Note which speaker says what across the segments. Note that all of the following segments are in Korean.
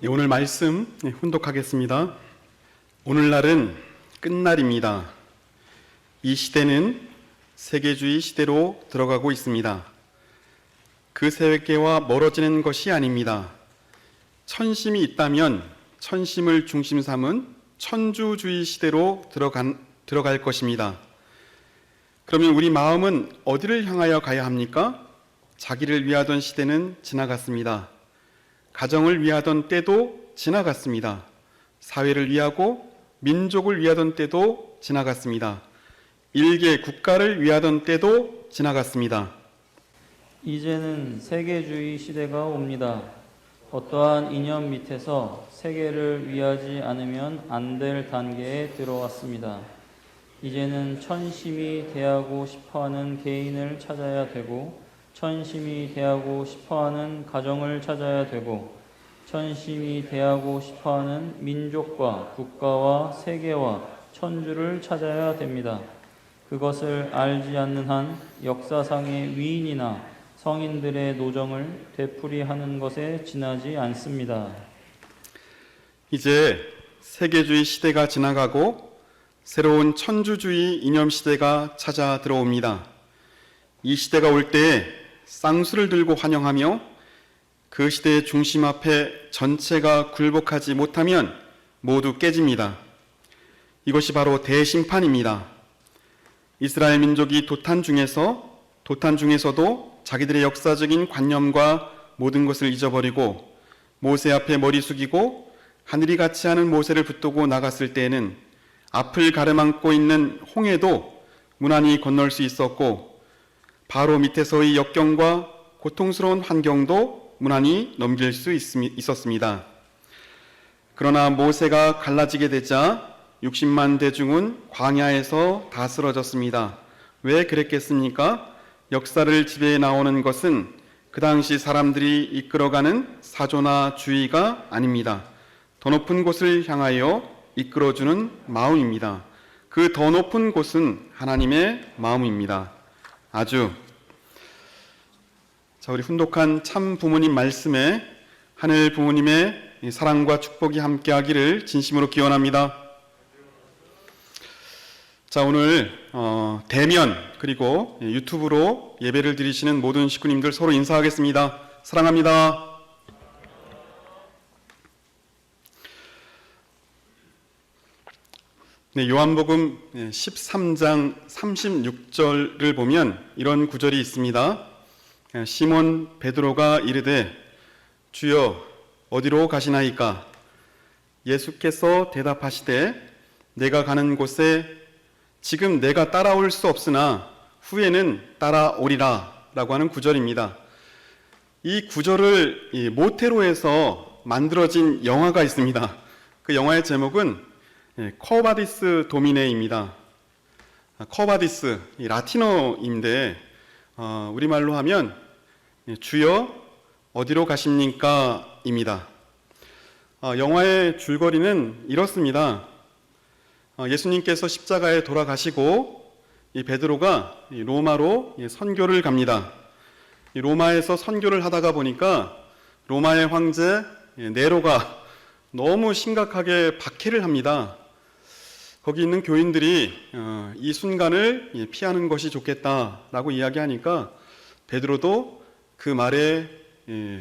Speaker 1: 오늘 말씀 훈독하겠습니다. 오늘날은 끝날입니다. 이 시대는 세계주의 시대로 들어가고 있습니다. 그 세계와 멀어지는 것이 아닙니다. 천심이 있다면 천심을 중심 삼은 천주주의 시대로 들어갈 것입니다. 그러면 우리 마음은 어디를 향하여 가야 합니까? 자기를 위하던 시대는 지나갔습니다. 가정을 위하던 때도 지나갔습니다. 사회를 위하고 민족을 위하던 때도 지나갔습니다. 일개 국가를 위하던 때도 지나갔습니다.
Speaker 2: 이제는 세계주의 시대가 옵니다. 어떠한 이념 밑에서 세계를 위하지 않으면 안 될 단계에 들어왔습니다. 이제는 천심이 대하고 싶어하는 개인을 찾아야 되고, 천심이 대하고 싶어하는 가정을 찾아야 되고, 천심이 대하고 싶어하는 민족과 국가와 세계와 천주를 찾아야 됩니다. 그것을 알지 않는 한 역사상의 위인이나 성인들의 노정을 되풀이하는 것에 지나지 않습니다.
Speaker 1: 이제 세계주의 시대가 지나가고 새로운 천주주의 이념 시대가 찾아 들어옵니다. 이 시대가 올 때에 쌍수를 들고 환영하며 그 시대의 중심 앞에 전체가 굴복하지 못하면 모두 깨집니다. 이것이 바로 대심판입니다. 이스라엘 민족이 도탄 중에서도 자기들의 역사적인 관념과 모든 것을 잊어버리고 모세 앞에 머리 숙이고 하늘이 같이 하는 모세를 붙들고 나갔을 때에는 앞을 가로막고 있는 홍해도 무난히 건널 수 있었고, 바로 밑에서의 역경과 고통스러운 환경도 무난히 넘길 수 있었습니다. 그러나 모세가 갈라지게 되자 60만 대중은 광야에서 다 쓰러졌습니다. 왜 그랬겠습니까? 역사를 지배해 나오는 것은 그 당시 사람들이 이끌어가는 사조나 주의가 아닙니다. 더 높은 곳을 향하여 이끌어주는 마음입니다. 그 더 높은 곳은 하나님의 마음입니다. 우리 훈독한 참 부모님 말씀에 하늘 부모님의 사랑과 축복이 함께하기를 진심으로 기원합니다. 오늘 대면 그리고 유튜브로 예배를 드리시는 모든 식구님들 서로 인사하겠습니다. 사랑합니다. 요한복음 13장 36절을 보면 이런 구절이 있습니다. 시몬 베드로가 이르되 주여 어디로 가시나이까? 예수께서 대답하시되 내가 가는 곳에 지금 내가 따라올 수 없으나 후에는 따라오리라 라고 하는 구절입니다. 이 구절을 모테로에서 만들어진 영화가 있습니다. 그 영화의 제목은 커바디스 도미네입니다. 커바디스, 라틴어인데 우리말로 하면 주여 어디로 가십니까? 입니다. 영화의 줄거리는 이렇습니다. 예수님께서 십자가에 돌아가시고 이 베드로가 로마로 선교를 갑니다. 로마에서 선교를 하다가 보니까 로마의 황제 네로가 너무 심각하게 박해를 합니다. 거기 있는 교인들이 이 순간을 피하는 것이 좋겠다라고 이야기하니까 베드로도 그 말에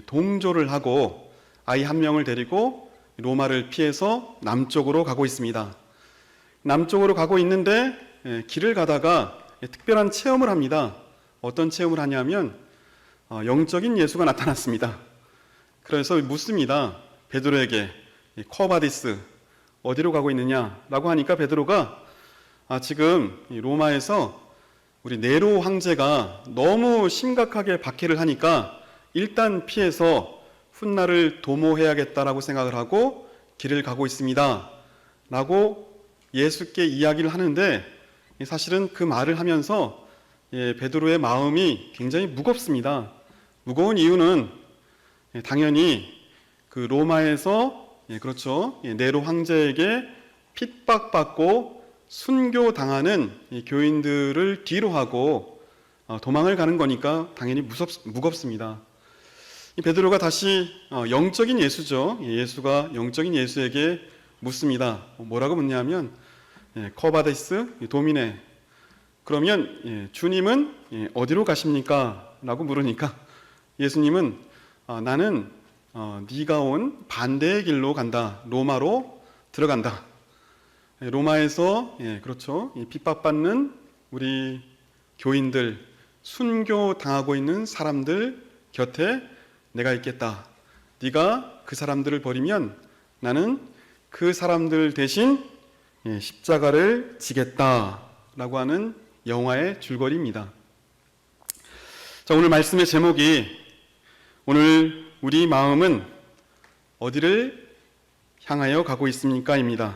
Speaker 1: 동조를 하고 아이 한 명을 데리고 로마를 피해서 남쪽으로 가고 있습니다. 남쪽으로 가고 있는데 길을 가다가 특별한 체험을 합니다. 어떤 체험을 하냐면 영적인 예수가 나타났습니다. 그래서 묻습니다. 베드로에게 커바디스 어디로 가고 있느냐라고 하니까 베드로가 지금 로마에서 우리 네로 황제가 너무 심각하게 박해를 하니까 일단 피해서 훗날을 도모해야겠다라고 생각을 하고 길을 가고 있습니다 라고 예수께 이야기를 하는데, 사실은 그 말을 하면서 베드로의 마음이 굉장히 무겁습니다. 무거운 이유는 당연히 그 로마에서 그렇죠. 네로 황제에게 핍박받고 순교당하는 교인들을 뒤로 하고 도망을 가는 거니까 당연히 무겁습니다. 이 베드로가 다시 영적인 예수죠. 예수가 영적인 예수에게 묻습니다. 뭐라고 묻냐면 커바데스 도미네, 그러면 주님은 어디로 가십니까? 라고 물으니까 예수님은 나는 네가 온 반대의 길로 간다. 로마로 들어간다. 로마에서 그렇죠. 핍박받는 우리 교인들, 순교 당하고 있는 사람들 곁에 내가 있겠다. 네가 그 사람들을 버리면 나는 그 사람들 대신 십자가를 지겠다라고 하는 영화의 줄거리입니다. 자, 오늘 말씀의 제목이 오늘 우리 마음은 어디를 향하여 가고 있습니까?입니다.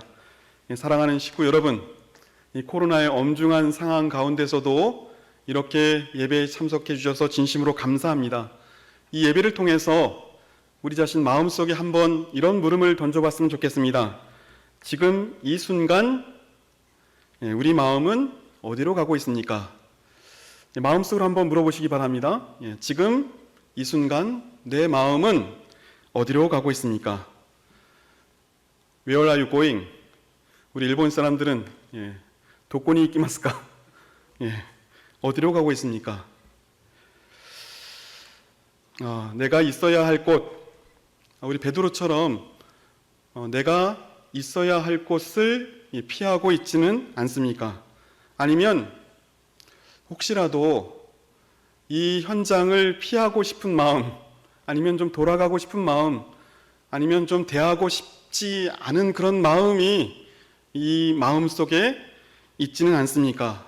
Speaker 1: 사랑하는 식구 여러분, 이 코로나의 엄중한 상황 가운데서도 이렇게 예배에 참석해 주셔서 진심으로 감사합니다. 이 예배를 통해서 우리 자신 마음속에 한번 이런 물음을 던져봤으면 좋겠습니다. 지금 이 순간 우리 마음은 어디로 가고 있습니까? 마음속으로 한번 물어보시기 바랍니다. 지금 이 순간 내 마음은 어디로 가고 있습니까? Where are you going? 우리 일본 사람들은 도코니 이키마스까? 어디로 가고 있습니까? 내가 있어야 할 곳, 우리 베드로처럼 내가 있어야 할 곳을 피하고 있지는 않습니까? 아니면 혹시라도 이 현장을 피하고 싶은 마음, 아니면 좀 돌아가고 싶은 마음, 아니면 좀 대하고 싶지 않은 그런 마음이 이 마음 속에 있지는 않습니까?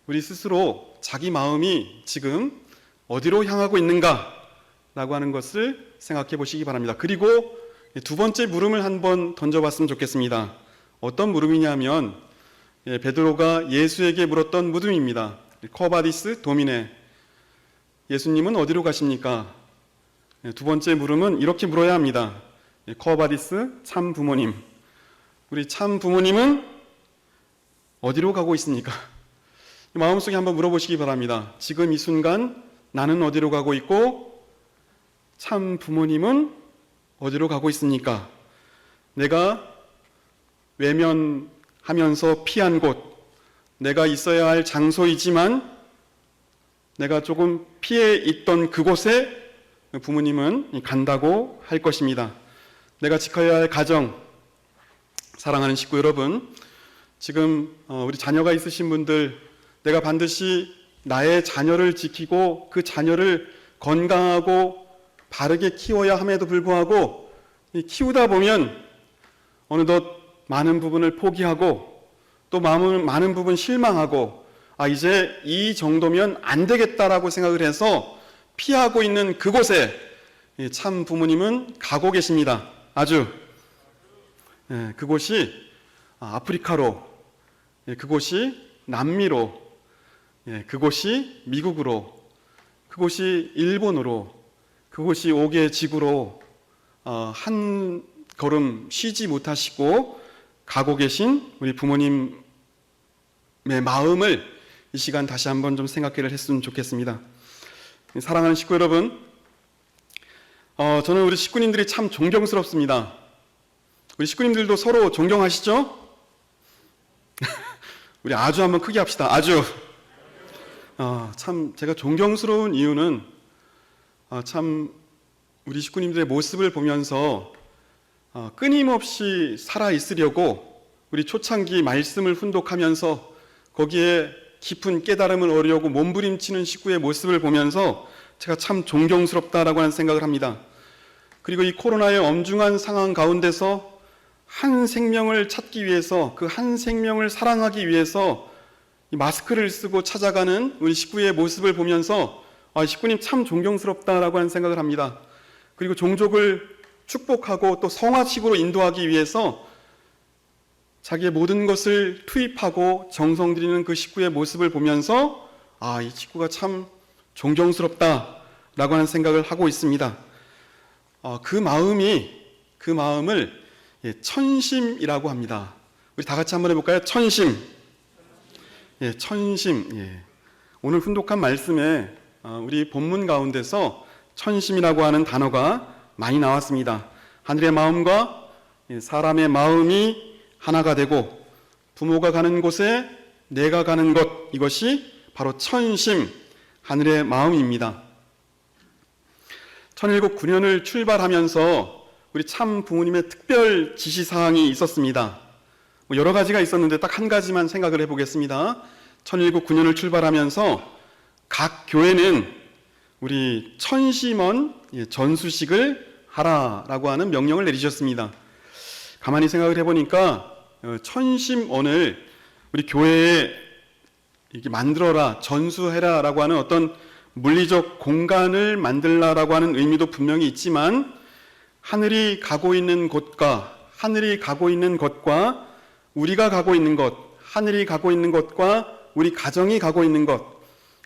Speaker 1: 우리 스스로 자기 마음이 지금 어디로 향하고 있는가? 라고 하는 것을 생각해 보시기 바랍니다. 그리고 두 번째 물음을 한번 던져봤으면 좋겠습니다. 어떤 물음이냐면 베드로가 예수에게 물었던 물음입니다. 커바디스 도미네, 예수님은 어디로 가십니까? 두 번째 물음은 이렇게 물어야 합니다. 커바디스 참 부모님, 우리 참 부모님은 어디로 가고 있습니까? 마음속에 한번 물어보시기 바랍니다. 지금 이 순간 나는 어디로 가고 있고 참 부모님은 어디로 가고 있습니까? 내가 외면하면서 피한 곳, 내가 있어야 할 장소이지만 내가 조금 피해 있던 그곳에 부모님은 간다고 할 것입니다. 내가 지켜야 할 가정, 사랑하는 식구 여러분, 지금 우리 자녀가 있으신 분들, 내가 반드시 나의 자녀를 지키고 그 자녀를 건강하고 바르게 키워야 함에도 불구하고 키우다 보면 어느덧 많은 부분을 포기하고 또 많은 부분 실망하고 이제 이 정도면 안 되겠다라고 생각을 해서 피하고 있는 그곳에 참 부모님은 가고 계십니다. 아주 그곳이 아프리카로, 그곳이 남미로, 그곳이 미국으로, 그곳이 일본으로, 그곳이 5개 지구로 한 걸음 쉬지 못하시고 가고 계신 우리 부모님의 마음을 이 시간 다시 한번 좀 생각을 했으면 좋겠습니다. 사랑하는 식구 여러분, 저는 우리 식구님들이 참 존경스럽습니다. 우리 식구님들도 서로 존경하시죠? 우리 아주 한번 크게 합시다. 아주. 참 제가 존경스러운 이유는 참 우리 식구님들의 모습을 보면서 끊임없이 살아 있으려고 우리 초창기 말씀을 훈독하면서 거기에 깊은 깨달음을 얻으려고 몸부림치는 식구의 모습을 보면서 제가 참 존경스럽다라고 하는 생각을 합니다. 그리고 이 코로나의 엄중한 상황 가운데서 한 생명을 찾기 위해서, 그 한 생명을 사랑하기 위해서 이 마스크를 쓰고 찾아가는 우리 식구의 모습을 보면서 식구님 참 존경스럽다라고 하는 생각을 합니다. 그리고 종족을 축복하고 또 성화식으로 인도하기 위해서 자기의 모든 것을 투입하고 정성 들이는 그 식구의 모습을 보면서 이 식구가 참 존경스럽다라고 하는 생각을 하고 있습니다. 그 마음을 천심이라고 합니다. 우리 다 같이 한번 해볼까요? 천심. 천심. 오늘 훈독한 말씀에 우리 본문 가운데서 천심이라고 하는 단어가 많이 나왔습니다. 하늘의 마음과 사람의 마음이 하나가 되고 부모가 가는 곳에 내가 가는 것, 이것이 바로 천심, 하늘의 마음입니다. 1019 출발하면서 우리 참 부모님의 특별 지시사항이 있었습니다. 여러 가지가 있었는데 딱 한 가지만 생각을 해보겠습니다. 1019 출발하면서 각 교회는 우리 천심원 전수식을 하라라고 하는 명령을 내리셨습니다. 가만히 생각을 해보니까 천심원을 우리 교회에 이렇게 만들어라, 전수해라라고 하는 어떤 물리적 공간을 만들라라고 하는 의미도 분명히 있지만 하늘이 가고 있는 곳과 하늘이 가고 있는 것과 우리가 가고 있는 것, 하늘이 가고 있는 것과 우리 가정이 가고 있는 것,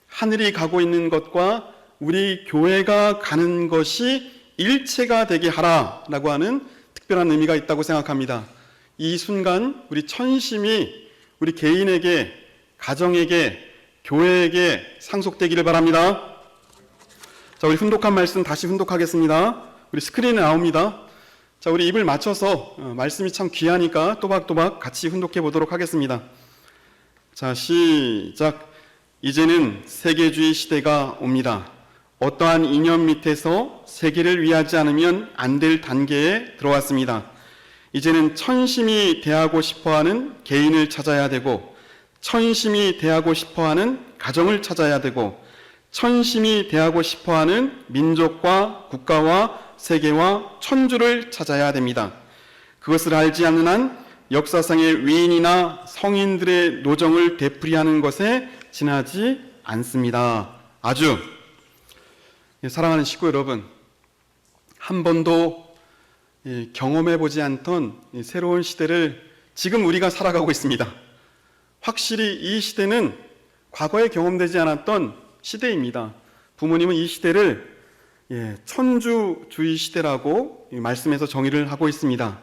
Speaker 1: 하늘이 가고 있는 것과 우리 교회가 가는 것이 일체가 되게 하라라고 하는 특별한 의미가 있다고 생각합니다. 이 순간 우리 천심이 우리 개인에게, 가정에게, 교회에게 상속되기를 바랍니다. 자, 우리 훈독한 말씀 다시 훈독하겠습니다. 우리 스크린에 나옵니다. 자, 우리 입을 맞춰서 말씀이 참 귀하니까 또박또박 같이 훈독해 보도록 하겠습니다. 자, 시작. 이제는 세계주의 시대가 옵니다. 어떠한 이념 밑에서 세계를 위하지 않으면 안 될 단계에 들어왔습니다. 이제는 천심이 대하고 싶어하는 개인을 찾아야 되고, 천심이 대하고 싶어하는 가정을 찾아야 되고, 천심이 대하고 싶어하는 민족과 국가와 세계와 천주를 찾아야 됩니다. 그것을 알지 않는 한 역사상의 위인이나 성인들의 노정을 되풀이하는 것에 지나지 않습니다. 아주 사랑하는 식구 여러분, 한 번도 경험해보지 않던 새로운 시대를 지금 우리가 살아가고 있습니다. 확실히 이 시대는 과거에 경험되지 않았던 시대입니다. 부모님은 이 시대를 천주주의 시대라고 말씀에서 정의를 하고 있습니다.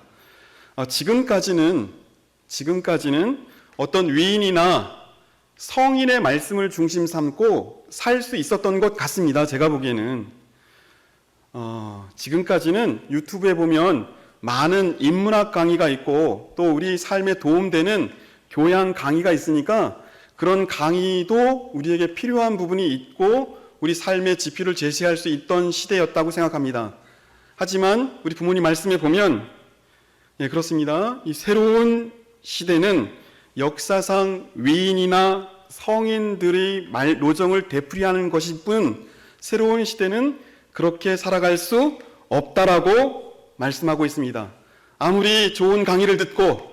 Speaker 1: 지금까지는 어떤 위인이나 성인의 말씀을 중심 삼고 살 수 있었던 것 같습니다. 제가 보기에는 지금까지는 유튜브에 보면 많은 인문학 강의가 있고 또 우리 삶에 도움되는 교양 강의가 있으니까 그런 강의도 우리에게 필요한 부분이 있고 우리 삶의 지표를 제시할 수 있던 시대였다고 생각합니다. 하지만 우리 부모님 말씀에 보면 그렇습니다. 이 새로운 시대는 역사상 위인이나 성인들의 노정을 되풀이하는 것일 뿐 새로운 시대는 그렇게 살아갈 수 없다라고 말씀하고 있습니다. 아무리 좋은 강의를 듣고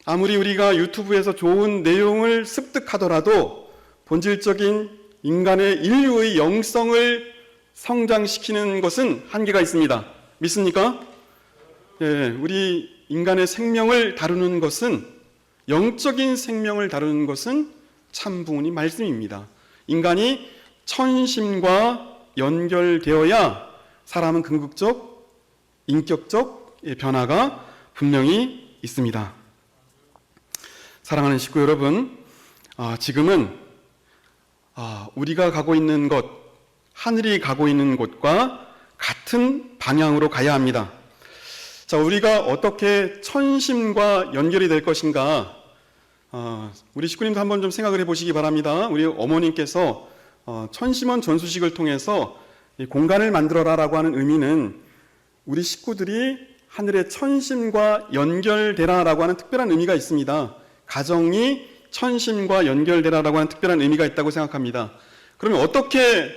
Speaker 1: 아무리 우리가 유튜브에서 좋은 내용을 습득하더라도 본질적인 인간의 인류의 영성을 성장시키는 것은 한계가 있습니다. 믿습니까? 우리 인간의 생명을 다루는 것은, 영적인 생명을 다루는 것은 참 부모님 말씀입니다. 인간이 천심과 연결되어야 사람은 궁극적, 인격적 변화가 분명히 있습니다. 사랑하는 식구 여러분, 지금은 우리가 가고 있는 것, 하늘이 가고 있는 곳과 같은 방향으로 가야 합니다. 자, 우리가 어떻게 천심과 연결이 될 것인가? 우리 식구님도 한번 좀 생각을 해보시기 바랍니다. 우리 어머님께서 천심원 전수식을 통해서 공간을 만들어라라고 하는 의미는 우리 식구들이 하늘의 천심과 연결되라라고 하는 특별한 의미가 있습니다. 가정이 천심과 연결되라라고 하는 특별한 의미가 있다고 생각합니다. 그러면 어떻게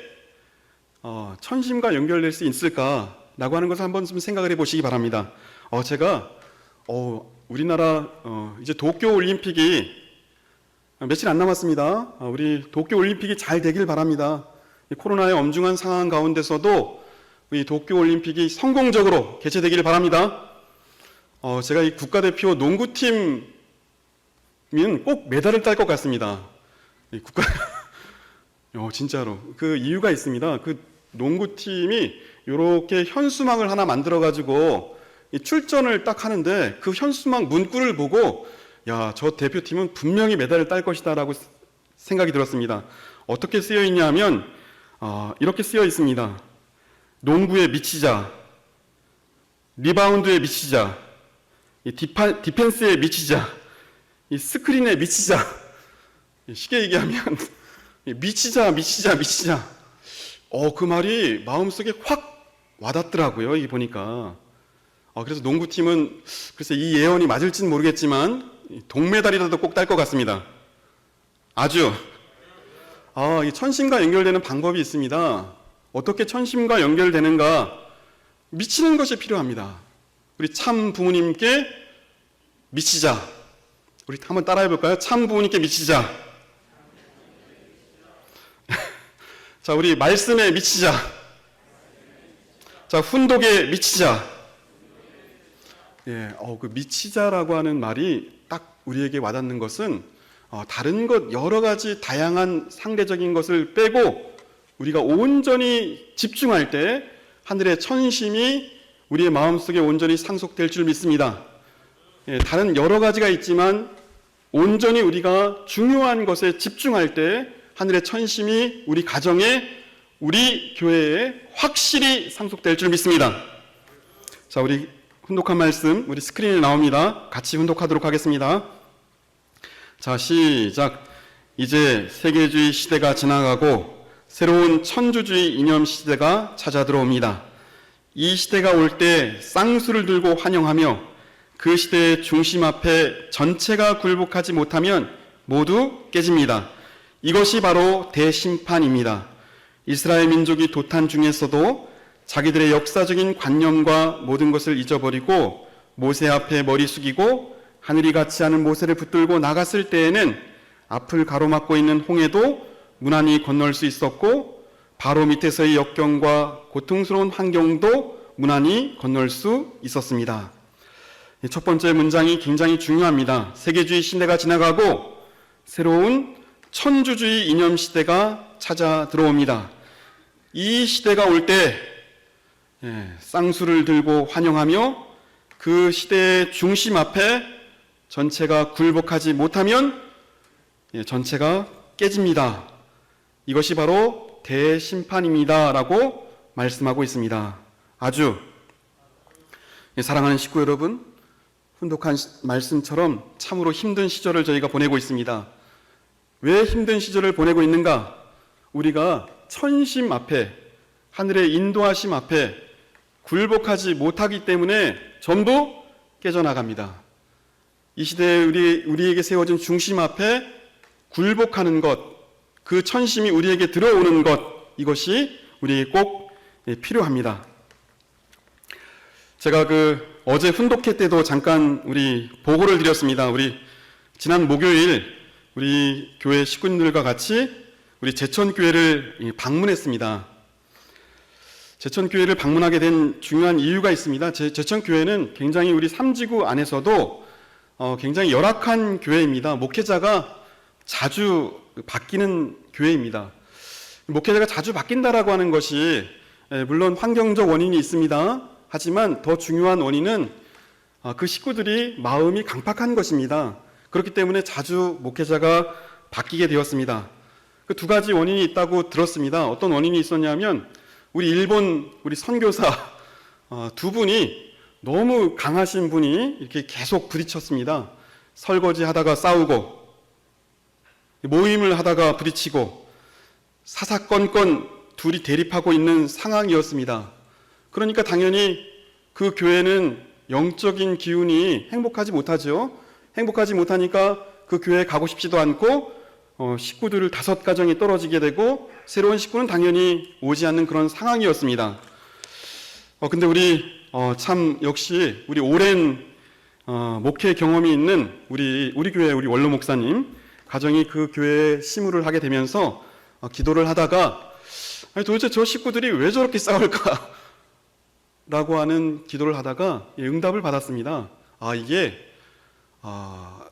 Speaker 1: 천심과 연결될 수 있을까라고 하는 것을 한번 좀 생각을 해보시기 바랍니다. 제가 우리나라 이제 도쿄올림픽이 며칠 안 남았습니다. 우리 도쿄올림픽이 잘 되길 바랍니다. 코로나의 엄중한 상황 가운데서도 이 도쿄올림픽이 성공적으로 개최되기를 바랍니다. 제가 이 국가대표 농구팀 꼭 메달을 딸 것 같습니다. 진짜로 그 이유가 있습니다. 그 농구팀이 이렇게 현수막을 하나 만들어가지고 출전을 딱 하는데 그 현수막 문구를 보고 저 대표팀은 분명히 메달을 딸 것이다라고 생각이 들었습니다. 어떻게 쓰여 있냐 하면 이렇게 쓰여 있습니다. 농구에 미치자, 리바운드에 미치자, 디펜스에 미치자, 이 스크린에 미치자. 쉽게 얘기하면 미치자. 그 말이 마음속에 확 와닿더라고요. 이게 보니까. 그래서 농구팀은 글쎄 이 예언이 맞을지는 모르겠지만 동메달이라도 꼭 딸 것 같습니다. 아주. 이 천심과 연결되는 방법이 있습니다. 어떻게 천심과 연결되는가? 미치는 것이 필요합니다. 우리 참 부모님께 미치자. 우리 한번 따라해 볼까요? 참 부모님께 미치자. 자, 우리 말씀에 미치자. 자, 훈독에 미치자. 그 미치자라고 하는 말이 딱 우리에게 와닿는 것은 다른 것 여러 가지 다양한 상대적인 것을 빼고 우리가 온전히 집중할 때 하늘의 천심이 우리의 마음속에 온전히 상속될 줄 믿습니다. 다른 여러 가지가 있지만 온전히 우리가 중요한 것에 집중할 때 하늘의 천심이 우리 가정에, 우리 교회에 확실히 상속될 줄 믿습니다. 자, 우리 훈독한 말씀 우리 스크린에 나옵니다. 같이 훈독하도록 하겠습니다. 자, 시작. 이제 세계주의 시대가 지나가고 새로운 천주주의 이념 시대가 찾아 들어옵니다. 이 시대가 올 때 쌍수를 들고 환영하며 그 시대의 중심 앞에 전체가 굴복하지 못하면 모두 깨집니다. 이것이 바로 대심판입니다. 이스라엘 민족이 도탄 중에서도 자기들의 역사적인 관념과 모든 것을 잊어버리고 모세 앞에 머리 숙이고 하늘이 같지 않은 모세를 붙들고 나갔을 때에는 앞을 가로막고 있는 홍해도 무난히 건널 수 있었고 바로 밑에서의 역경과 고통스러운 환경도 무난히 건널 수 있었습니다. 첫 번째 문장이 굉장히 중요합니다. 세계주의 시대가 지나가고 새로운 천주주의 이념 시대가 찾아 들어옵니다. 이 시대가 올 때 쌍수를 들고 환영하며 그 시대의 중심 앞에 전체가 굴복하지 못하면 전체가 깨집니다. 이것이 바로 대심판입니다. 라고 말씀하고 있습니다. 아주 사랑하는 식구 여러분, 훈독한 말씀처럼 참으로 힘든 시절을 저희가 보내고 있습니다. 왜 힘든 시절을 보내고 있는가? 우리가 천심 앞에, 하늘의 인도하심 앞에 굴복하지 못하기 때문에 전부 깨져나갑니다. 이 시대에 우리에게 세워진 중심 앞에 굴복하는 것, 그 천심이 우리에게 들어오는 것, 이것이 우리에게 꼭 필요합니다. 제가 어제 훈독회 때도 잠깐 우리 보고를 드렸습니다. 우리 지난 목요일 우리 교회 식구들과 같이 우리 제천교회를 방문했습니다. 제천교회를 방문하게 된 중요한 이유가 있습니다. 제천교회는 굉장히 우리 삼지구 안에서도 굉장히 열악한 교회입니다. 목회자가 자주 바뀌는 교회입니다. 목회자가 자주 바뀐다라고 하는 것이 물론 환경적 원인이 있습니다. 하지만 더 중요한 원인은 그 식구들이 마음이 강팍한 것입니다. 그렇기 때문에 자주 목회자가 바뀌게 되었습니다. 그 두 가지 원인이 있다고 들었습니다. 어떤 원인이 있었냐면 우리 선교사 두 분이 너무 강하신 분이 이렇게 계속 부딪혔습니다. 설거지 하다가 싸우고 모임을 하다가 부딪히고 사사건건 둘이 대립하고 있는 상황이었습니다. 그러니까 당연히 그 교회는 영적인 기운이 행복하지 못하죠. 행복하지 못하니까 그 교회에 가고 싶지도 않고 식구들을 5가정이 떨어지게 되고 새로운 식구는 당연히 오지 않는 그런 상황이었습니다. 근데 우리 참 역시 우리 오랜 목회 경험이 있는 우리 교회 우리 원로 목사님 가정이 그 교회에 시무를 하게 되면서 기도를 하다가 도대체 저 식구들이 왜 저렇게 싸울까? 라고 하는 기도를 하다가 응답을 받았습니다. 이게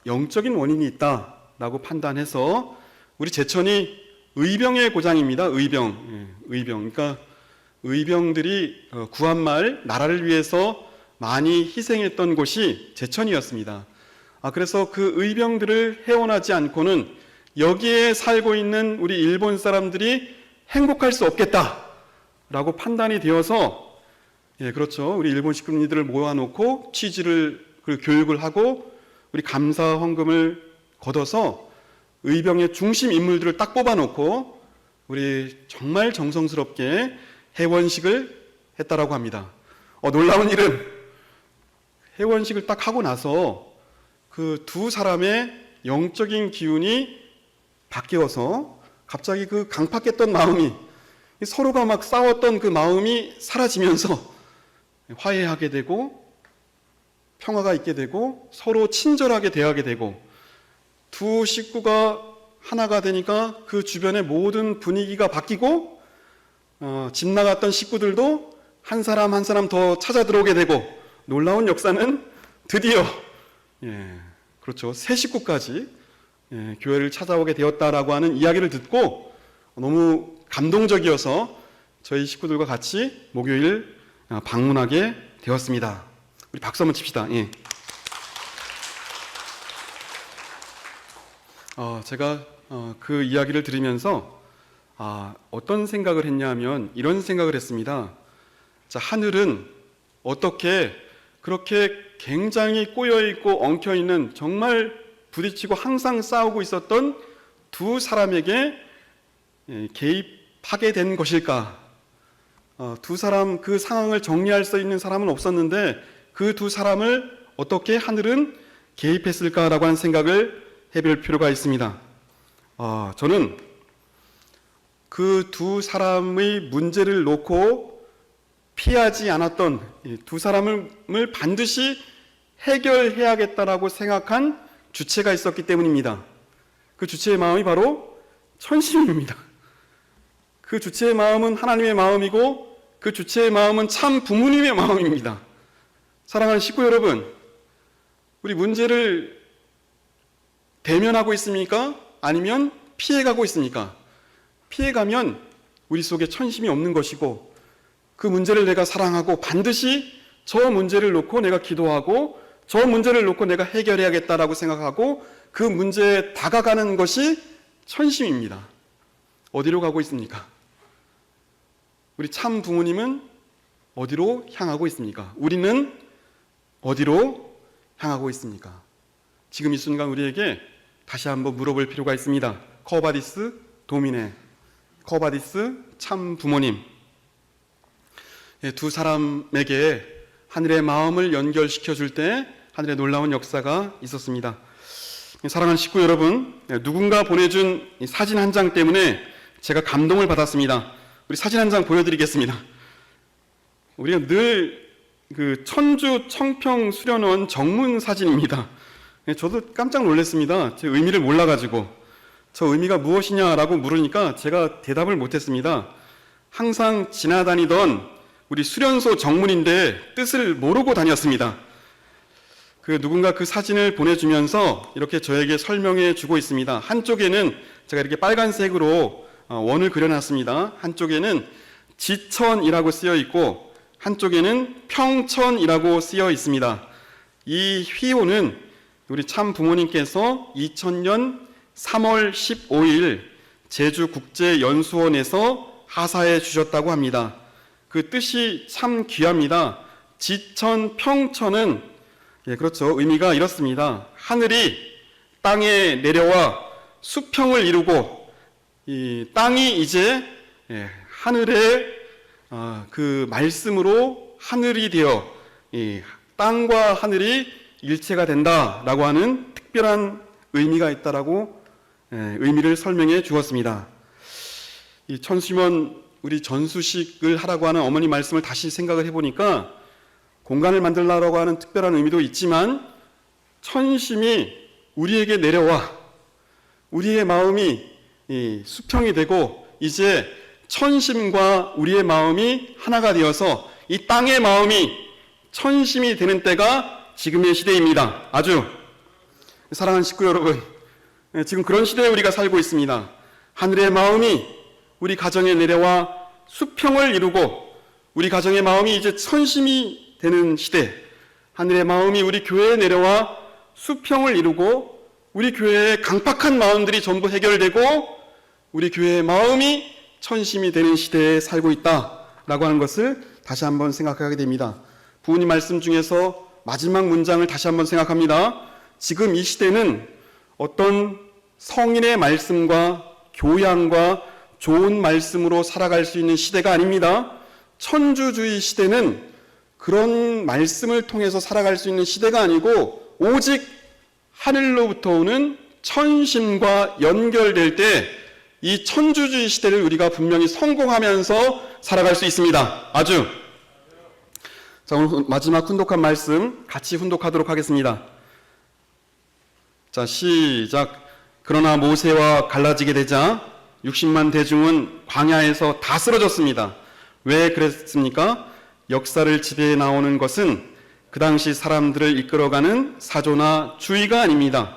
Speaker 1: 영적인 원인이 있다라고 판단해서 우리 제천이 의병의 고장입니다. 의병. 그러니까 의병들이 구한말 나라를 위해서 많이 희생했던 곳이 제천이었습니다. 그래서 그 의병들을 해원하지 않고는 여기에 살고 있는 우리 일본 사람들이 행복할 수 없겠다라고 판단이 되어서 그렇죠. 우리 일본 식구님들을 모아놓고 취지를 교육을 하고 우리 감사 헌금을 걷어서 의병의 중심 인물들을 딱 뽑아놓고 우리 정말 정성스럽게 해원식을 했다라고 합니다. 놀라운 일은 해원식을 딱 하고 나서 그 두 사람의 영적인 기운이 바뀌어서 갑자기 그 강팍했던 마음이 서로가 막 싸웠던 그 마음이 사라지면서 화해하게 되고 평화가 있게 되고 서로 친절하게 대하게 되고 두 식구가 하나가 되니까 그 주변의 모든 분위기가 바뀌고 집 나갔던 식구들도 한 사람 한 사람 더 찾아 들어오게 되고 놀라운 역사는 드디어 그렇죠. 새 식구까지 교회를 찾아오게 되었다라고 하는 이야기를 듣고 너무 감동적이어서 저희 식구들과 같이 목요일 방문하게 되었습니다. 우리 박수 한번 칩시다. 제가 그 이야기를 들으면서 어떤 생각을 했냐 하면 이런 생각을 했습니다. 자, 하늘은 어떻게 그렇게 굉장히 꼬여있고 엉켜있는 정말 부딪히고 항상 싸우고 있었던 두 사람에게 개입하게 된 것일까? 두 사람 그 상황을 정리할 수 있는 사람은 없었는데 그 두 사람을 어떻게 하늘은 개입했을까라고 하는 생각을 해볼 필요가 있습니다. 저는 그 두 사람의 문제를 놓고 피하지 않았던 두 사람을 반드시 해결해야겠다라고 생각한 주체가 있었기 때문입니다. 그 주체의 마음이 바로 천심입니다. 그 주체의 마음은 하나님의 마음이고 그 주체의 마음은 참 부모님의 마음입니다. 사랑하는 식구 여러분, 우리 문제를 대면하고 있습니까? 아니면 피해가고 있습니까? 피해가면 우리 속에 천심이 없는 것이고 그 문제를 내가 사랑하고 반드시 저 문제를 놓고 내가 기도하고 저 문제를 놓고 내가 해결해야겠다라고 생각하고 그 문제에 다가가는 것이 천심입니다. 어디로 가고 있습니까? 우리 참 부모님은 어디로 향하고 있습니까? 우리는 어디로 향하고 있습니까? 지금 이 순간 우리에게 다시 한번 물어볼 필요가 있습니다. 커바디스 도미네, 커바디스 참 부모님. 두 사람에게 하늘의 마음을 연결시켜 줄 때 하늘의 놀라운 역사가 있었습니다. 사랑하는 식구 여러분, 누군가 보내준 사진 한 장 때문에 제가 감동을 받았습니다. 우리 사진 한 장 보여드리겠습니다. 우리가 늘 그 천주 청평 수련원 정문 사진입니다. 저도 깜짝 놀랐습니다. 제 의미를 몰라가지고 저 의미가 무엇이냐라고 물으니까 제가 대답을 못했습니다. 항상 지나다니던 우리 수련소 정문인데 뜻을 모르고 다녔습니다. 누군가 그 사진을 보내주면서 이렇게 저에게 설명해 주고 있습니다. 한쪽에는 제가 이렇게 빨간색으로 원을 그려놨습니다. 한쪽에는 지천이라고 쓰여 있고 한쪽에는 평천이라고 쓰여 있습니다. 이 휘호는 우리 참 부모님께서 2000년 3월 15일 제주국제연수원에서 하사해 주셨다고 합니다. 그 뜻이 참 귀합니다. 지천, 평천은 그렇죠. 의미가 이렇습니다. 하늘이 땅에 내려와 수평을 이루고 이 땅이 이제 하늘의 그 말씀으로 하늘이 되어 땅과 하늘이 일체가 된다라고 하는 특별한 의미가 있다라고 의미를 설명해 주었습니다. 이 천수면 우리 전수식을 하라고 하는 어머니 말씀을 다시 생각을 해보니까 공간을 만들라고 하는 특별한 의미도 있지만 천심이 우리에게 내려와 우리의 마음이 수평이 되고 이제 천심과 우리의 마음이 하나가 되어서 이 땅의 마음이 천심이 되는 때가 지금의 시대입니다. 아주 사랑하는 식구 여러분, 지금 그런 시대에 우리가 살고 있습니다. 하늘의 마음이 우리 가정에 내려와 수평을 이루고 우리 가정의 마음이 이제 천심이 되는 시대, 하늘의 마음이 우리 교회에 내려와 수평을 이루고 우리 교회의 강팍한 마음들이 전부 해결되고 우리 교회의 마음이 천심이 되는 시대에 살고 있다라고 하는 것을 다시 한번 생각하게 됩니다. 부모님 말씀 중에서 마지막 문장을 다시 한번 생각합니다. 지금 이 시대는 어떤 성인의 말씀과 교양과 좋은 말씀으로 살아갈 수 있는 시대가 아닙니다. 천주주의 시대는 그런 말씀을 통해서 살아갈 수 있는 시대가 아니고 오직 하늘로부터 오는 천심과 연결될 때 이 천주주의 시대를 우리가 분명히 성공하면서 살아갈 수 있습니다. 아주. 자, 오늘 마지막 훈독한 말씀 같이 훈독하도록 하겠습니다. 자, 시작. 그러나 모세와 갈라지게 되자 60만 대중은 광야에서 다 쓰러졌습니다. 왜 그랬습니까? 역사를 지배해 나오는 것은 그 당시 사람들을 이끌어가는 사조나 주의가 아닙니다.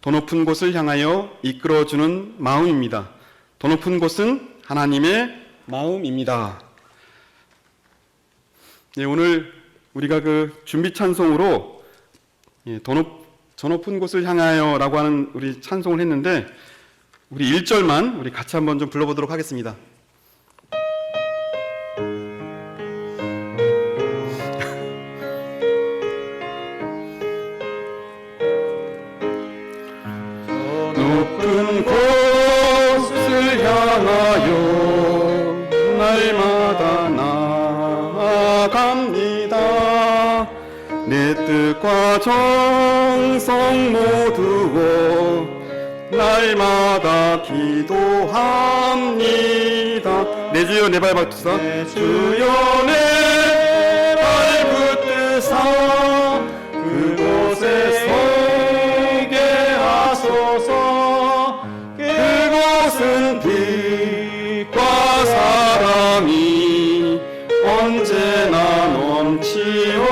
Speaker 1: 더 높은 곳을 향하여 이끌어주는 마음입니다. 더 높은 곳은 하나님의 마음입니다. 네, 오늘 우리가 그 준비 찬송으로 더 높은 곳을 향하여 라고 하는 우리 찬송을 했는데 우리 1절만 우리 같이 한번 좀 불러보도록 하겠습니다. 높은 곳을 향하여 날마다 나아갑니다. 내 뜻과 정성 모두로 날마다 기도합니다. 내 주여 내 발 붙드사 내 주여 내 발 붙드사 그곳에 서게 하소서. 그곳은 빛과 사랑이 언제나 넘치옵니다.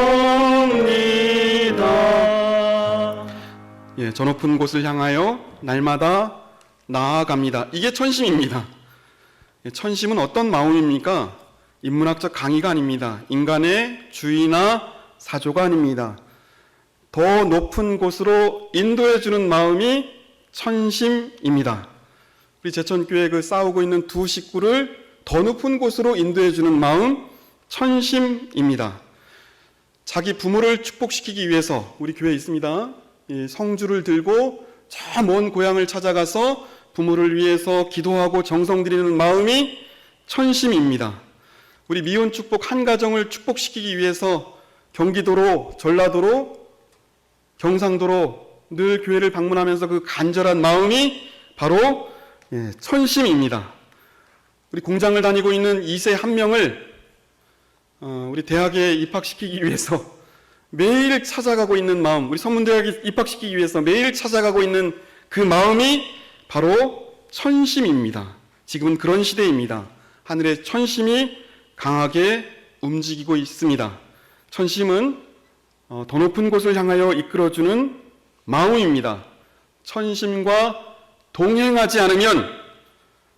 Speaker 1: 예, 저 높은 곳을 향하여 날마다 나아갑니다. 이게 천심입니다. 천심은 어떤 마음입니까? 인문학적 강의가 아닙니다. 인간의 주의나 사조가 아닙니다. 더 높은 곳으로 인도해주는 마음이 천심입니다. 우리 제천교회 그 싸우고 있는 두 식구를 더 높은 곳으로 인도해주는 마음, 천심입니다. 자기 부모를 축복시키기 위해서 우리 교회에 있습니다. 이 성주를 들고 저 먼 고향을 찾아가서 부모를 위해서 기도하고 정성 들이는 마음이 천심입니다. 우리 미혼 축복 한 가정을 축복시키기 위해서 경기도로, 전라도로, 경상도로 늘 교회를 방문하면서 그 간절한 마음이 바로 천심입니다. 우리 공장을 다니고 있는 2세 한 명을 우리 대학에 입학시키기 위해서 매일 찾아가고 있는 마음, 우리 선문대학에 입학시키기 위해서 매일 찾아가고 있는 그 마음이 바로 천심입니다. 지금은 그런 시대입니다. 하늘의 천심이 강하게 움직이고 있습니다. 천심은 더 높은 곳을 향하여 이끌어주는 마음입니다. 천심과 동행하지 않으면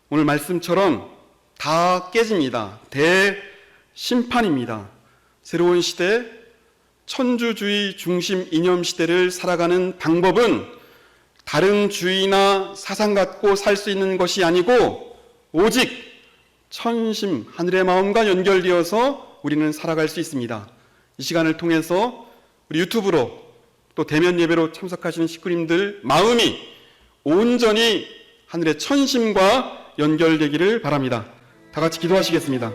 Speaker 1: 오늘 말씀처럼 다 깨집니다. 대심판입니다. 새로운 시대, 천주주의 중심 이념 시대를 살아가는 방법은 다른 주의나 사상 갖고 살 수 있는 것이 아니고 오직 천심, 하늘의 마음과 연결되어서 우리는 살아갈 수 있습니다. 이 시간을 통해서 우리 유튜브로 또 대면 예배로 참석하시는 식구님들 마음이 온전히 하늘의 천심과 연결되기를 바랍니다. 다 같이 기도하시겠습니다.